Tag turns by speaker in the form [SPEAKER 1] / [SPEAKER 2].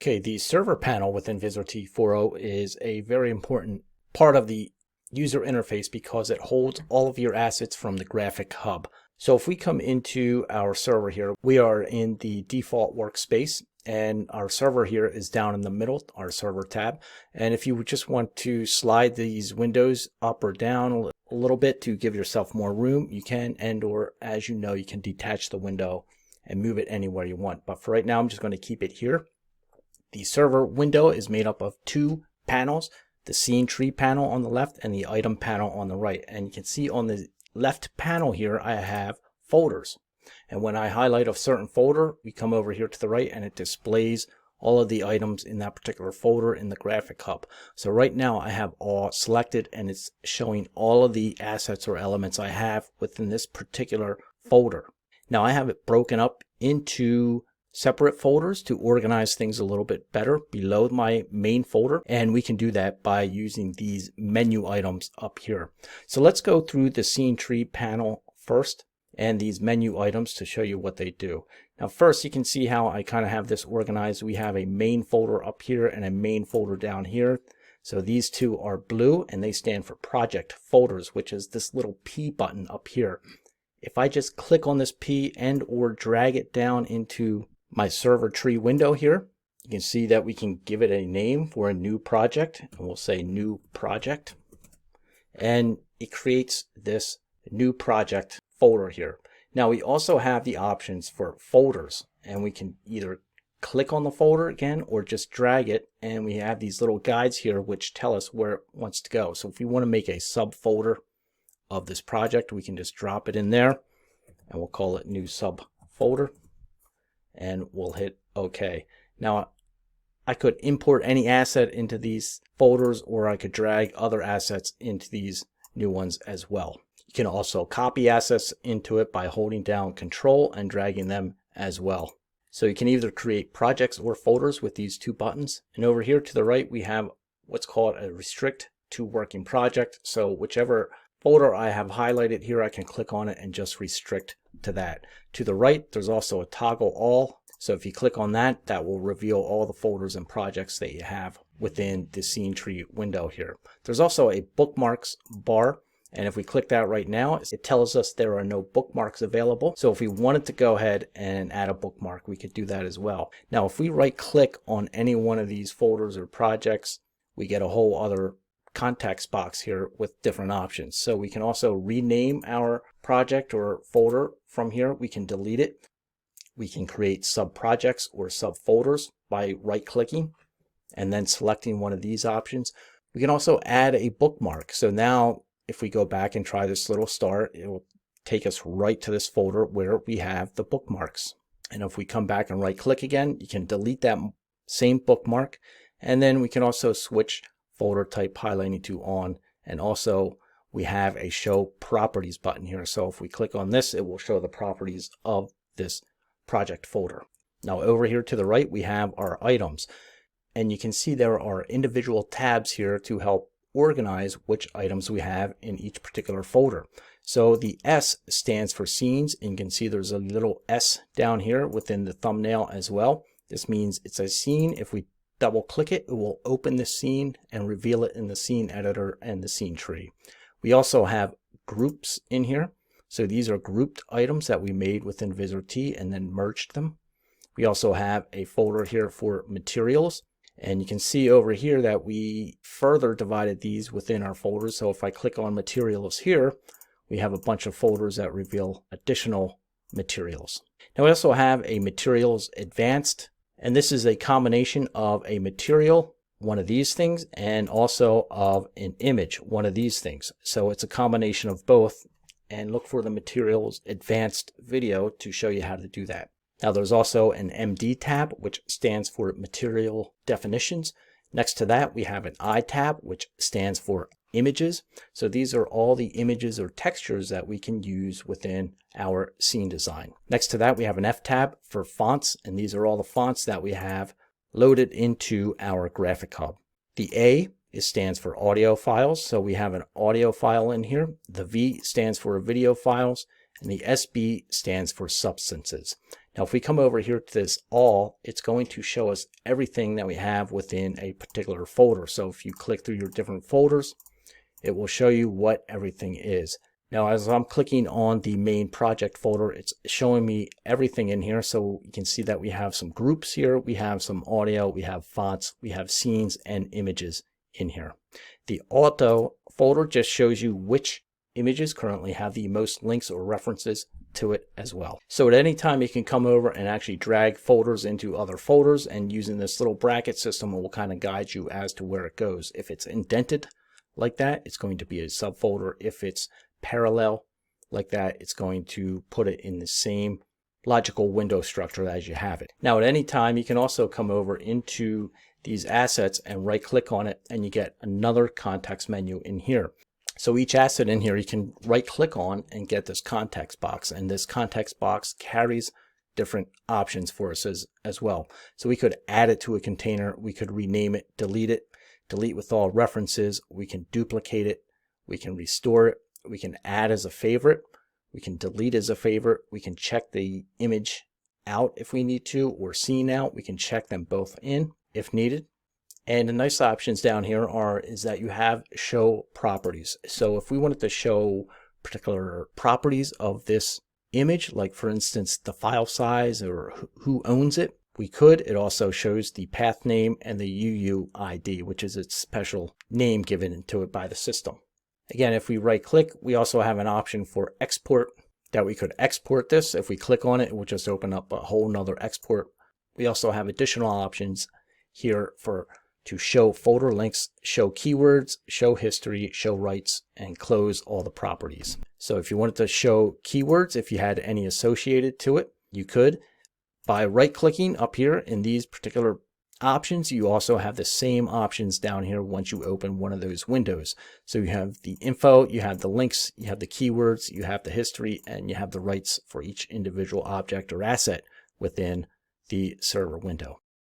[SPEAKER 1] Okay, the server panel within Vizrt 4.0 is a very important part of the user interface because it holds all of your assets from the graphic hub. So if we come into our server here, we are in the default workspace and our server here is down in the middle, our server tab. And if you just want to slide these windows up or down a little bit to give yourself more room, you can, and or as you know, you can detach the window and move it anywhere you want. But for right now, I'm just going to keep it here. The server window is made up of two panels, the scene tree panel on the left and the item panel on the right. And you can see on the left panel here, I have folders. And when I highlight a certain folder, we come over here to the right and it displays all of the items in that particular folder in the graphic hub. So right now I have all selected and it's showing all of the assets or elements I have within this particular folder. Now I have it broken up into separate folders to organize things a little bit better below my main folder, and we can do that by using these menu items up here. So let's go through the scene tree panel first and these menu items to show you what they do. Now first, you can see how I kind of have this organized. We have a main folder up here and a main folder down here. So these two are blue and they stand for project folders, which is this little P button up here. If I just click on this P and or drag it down into my server tree window here, you can see that we can give it a name for a new project, and we'll say new project, and it creates this new project folder here. Now we also have the options for folders, and we can either click on the folder again or just drag it, and we have these little guides here which tell us where it wants to go. So if we want to make a subfolder of this project, we can just drop it in there and we'll call it new subfolder. And we'll hit OK. Now I could import any asset into these folders, or I could drag other assets into these new ones as well. You can also copy assets into it by holding down Control and dragging them as well. So you can either create projects or folders with these two buttons. And over here to the right, we have what's called a restrict to working project. So whichever folder I have highlighted here, I can click on it and just restrict to that. To the right, there's also a toggle all. So if you click on that, that will reveal all the folders and projects that you have within the scene tree window here. There's also a bookmarks bar. And if we click that right now, it tells us there are no bookmarks available. So if we wanted to go ahead and add a bookmark, we could do that as well. Now, if we right click on any one of these folders or projects, we get a whole other context box here with different options. So we can also rename our project or folder from here. We can delete it. We can create sub projects or subfolders by right clicking and then selecting one of these options. We can also add a bookmark. So now if we go back and try this little star, it will take us right to this folder where we have the bookmarks. And if we come back and right click again, you can delete that same bookmark. And then we can also switch folder type highlighting to on, and also we have a show properties button here. So if we click on this, it will show the properties of this project folder. Now over here to the right, we have our items, and you can see there are individual tabs here to help organize which items we have in each particular folder. So the S stands for scenes, and you can see there's a little S down here within the thumbnail as well. This means it's a scene. If we double click it, it will open the scene and reveal it in the scene editor and the scene tree. We also have groups in here. So these are grouped items that we made within Vizrt and then merged them. We also have a folder here for materials. And you can see over here that we further divided these within our folders. So if I click on materials here, we have a bunch of folders that reveal additional materials. Now we also have a materials advanced. And this is a combination of a material, one of these things, and also of an image, one of these things. So it's a combination of both, and look for the materials advanced video to show you how to do that. Now there's also an MD tab, which stands for material definitions. Next to that, we have an I tab, which stands for images. So these are all the images or textures that we can use within our scene design. Next to that, we have an F tab for fonts, and these are all the fonts that we have loaded into our graphic hub. The A stands for audio files, so we have an audio file in here. The V stands for video files, and the SB stands for substances. Now, if we come over here to this all, it's going to show us everything that we have within a particular folder. So if you click through your different folders, it will show you what everything is. Now, as I'm clicking on the main project folder, it's showing me everything in here. So you can see that we have some groups here, we have some audio, we have fonts, we have scenes and images in here. The auto folder just shows you which images currently have the most links or references to it as well. So at any time you can come over and actually drag folders into other folders, and using this little bracket system will kind of guide you as to where it goes. If it's indented like that, it's going to be a subfolder. If it's parallel like that, it's going to put it in the same logical window structure as you have it. Now at any time you can also come over into these assets and right click on it, and you get another context menu in here. So each asset in here you can right click on and get this context box, and this context box carries different options for us as well. So we could add it to a container, we could rename it, delete with all references, we can duplicate it, we can restore it, we can add as a favorite, we can delete as a favorite, we can check the image out if we need to, or scene out. We can check them both in if needed. And the nice options down here is that you have show properties. So if we wanted to show particular properties of this image, like for instance the file size or who owns it, we could. It also shows the path name and the UUID, which is its special name given to it by the system. Again, if we right click, we also have an option for export, that we could export this. If we click on it, it will just open up a whole nother export. We also have additional options here to show folder links, show keywords, show history, show rights, and close all the properties. So if you wanted to show keywords, if you had any associated to it, you could. By right clicking up here in these particular options, you also have the same options down here once you open one of those windows. So you have the info, you have the links, you have the keywords, you have the history, and you have the rights for each individual object or asset within the server window.